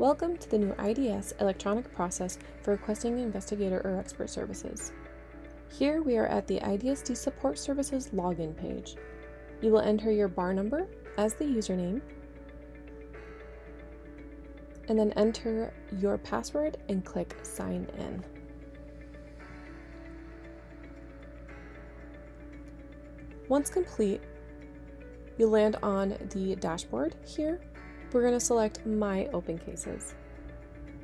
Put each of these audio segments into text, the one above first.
Welcome to the new IDS electronic process for requesting investigator or expert services. Here we are at the IDSD Support Services login page. You will enter your bar number as the username, and then enter your password and click Sign In. Once complete, you'll land on the dashboard here. We're going to select My Open Cases.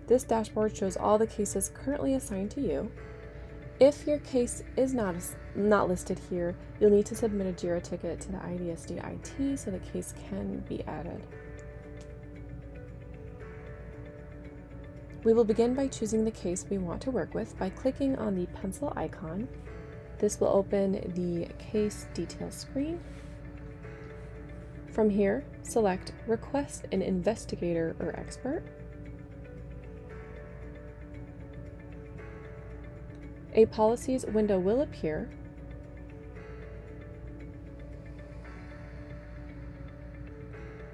This dashboard shows all the cases currently assigned to you. If your case is not listed here, you'll need to submit a JIRA ticket to the IDSD IT so the case can be added. We will begin by choosing the case we want to work with by clicking on the pencil icon. This will open the case details screen. From here, select Request an Investigator or Expert. A Policies window will appear.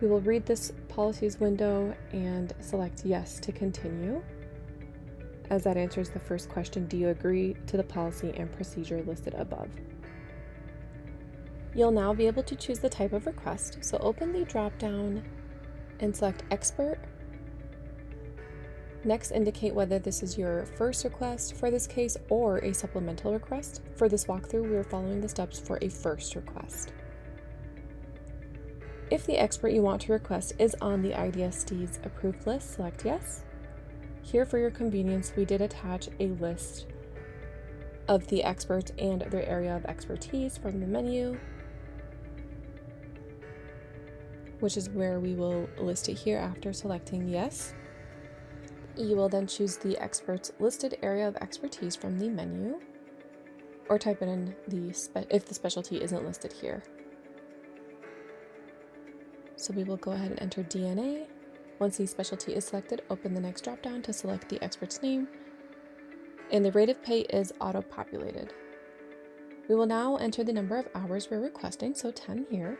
We will read this Policies window and select Yes to continue, as that answers the first question: do you agree to the policy and procedure listed above? You'll now be able to choose the type of request, so open the drop-down and select Expert. Next, indicate whether this is your first request for this case or a supplemental request. For this walkthrough, we are following the steps for a first request. If the expert you want to request is on the IDSD's approved list, select Yes. Here, for your convenience, we did attach a list of the experts and their area of expertise from the menu, which is where we will list it here after selecting Yes. You will then choose the expert's listed area of expertise from the menu, or type it in if the specialty isn't listed here. So we will go ahead and enter DNA. Once the specialty is selected, open the next drop-down to select the expert's name, and the rate of pay is auto-populated. We will now enter the number of hours we're requesting, so 10 here,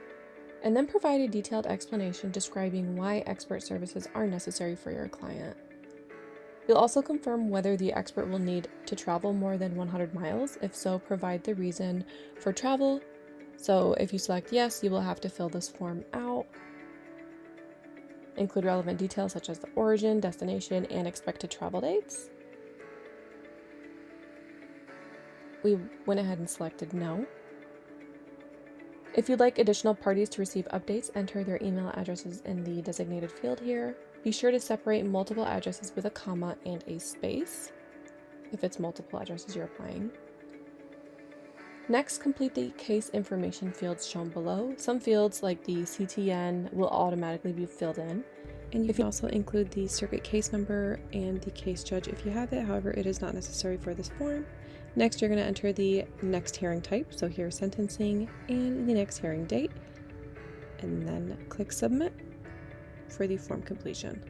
and then provide a detailed explanation describing why expert services are necessary for your client. You'll also confirm whether the expert will need to travel more than 100 miles. If so, provide the reason for travel. So if you select Yes, you will have to fill this form out. Include relevant details such as the origin, destination, and expected travel dates. We went ahead and selected No. If you'd like additional parties to receive updates, enter their email addresses in the designated field here. Be sure to separate multiple addresses with a comma and a space if it's multiple addresses you're applying. Next, complete the case information fields shown below. Some fields, like the CTN, will automatically be filled in. And you can also include the circuit case number and the case judge if you have it. However, it is not necessary for this form. Next, you're going to enter the next hearing type. So here, sentencing, and the next hearing date. And then click Submit for the form completion.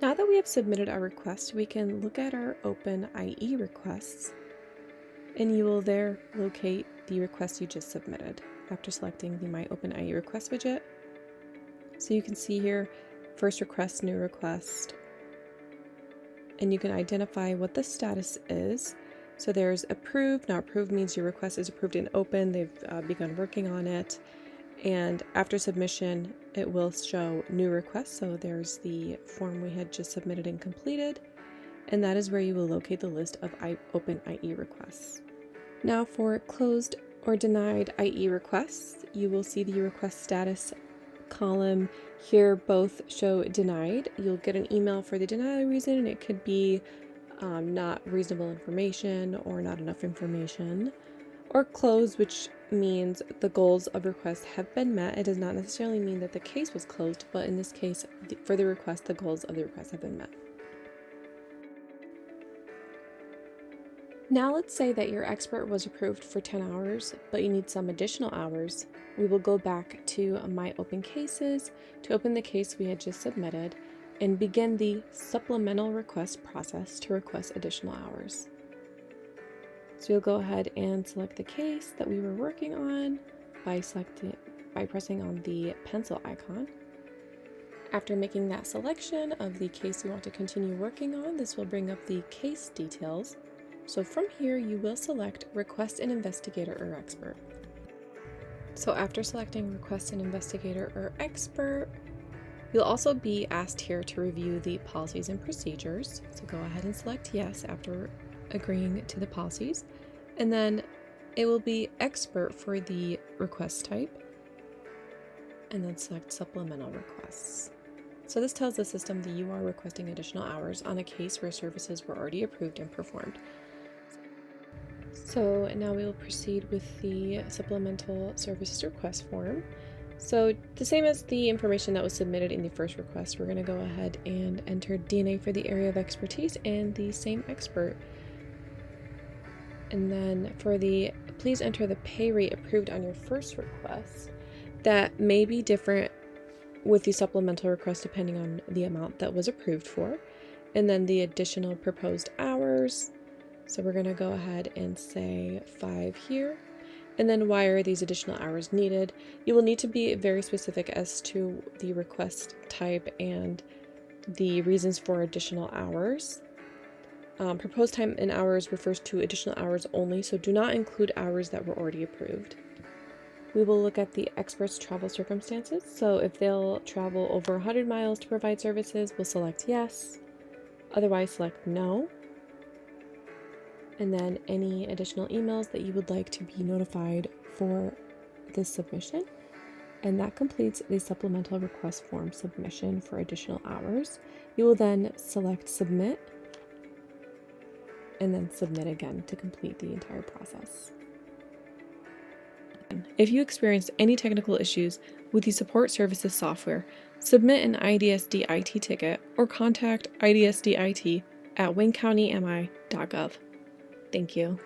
Now that we have submitted our request, we can look at our open IE requests, and you will there locate the request you just submitted after selecting the My Open IE Request widget. So you can see here, first request, new request, and you can identify what the status is. So there's approved. Now approved means your request is approved and open. They've begun working on it. And after submission, it will show new requests. So there's the form we had just submitted and completed. And that is where you will locate the list of open IE requests. Now for closed or denied IE requests, you will see the request status column here. Both show denied. You'll get an email for the denial reason, and it could be not reasonable information or not enough information. Or closed, which means the goals of request have been met. It does not necessarily mean that the case was closed, but in this case, for the request, the goals of the request have been met. Now let's say that your expert was approved for 10 hours, but you need some additional hours. We will go back to My Open Cases to open the case we had just submitted and begin the supplemental request process to request additional hours. So you'll go ahead and select the case that we were working on by selecting by pressing on the pencil icon. After making that selection of the case you want to continue working on, this will bring up the case details. So from here, you will select Request an Investigator or Expert. So after selecting Request an Investigator or Expert, you'll also be asked here to review the policies and procedures. So go ahead and select Yes after agreeing to the policies. And then it will be Expert for the request type. And then select Supplemental Requests. So this tells the system that you are requesting additional hours on a case where services were already approved and performed. So now we will proceed with the supplemental services request form. So the same as the information that was submitted in the first request, we're going to go ahead and enter DNA for the area of expertise and the same expert. And then for the, please enter the pay rate approved on your first request. That may be different with the supplemental request depending on the amount that was approved for. And then the additional proposed hours. So we're going to go ahead and say 5 here. And then why are these additional hours needed? You will need to be very specific as to the request type and the reasons for additional hours. Proposed time in hours refers to additional hours only, so do not include hours that were already approved. We will look at the expert's travel circumstances. So if they'll travel over 100 miles to provide services, we'll select yes. Otherwise, select no. And then any additional emails that you would like to be notified for this submission. And that completes the supplemental request form submission for additional hours. You will then select submit and then submit again to complete the entire process. If you experience any technical issues with the support services software, submit an IDSD IT ticket or contact IDSD IT at waynecountymi.gov. Thank you.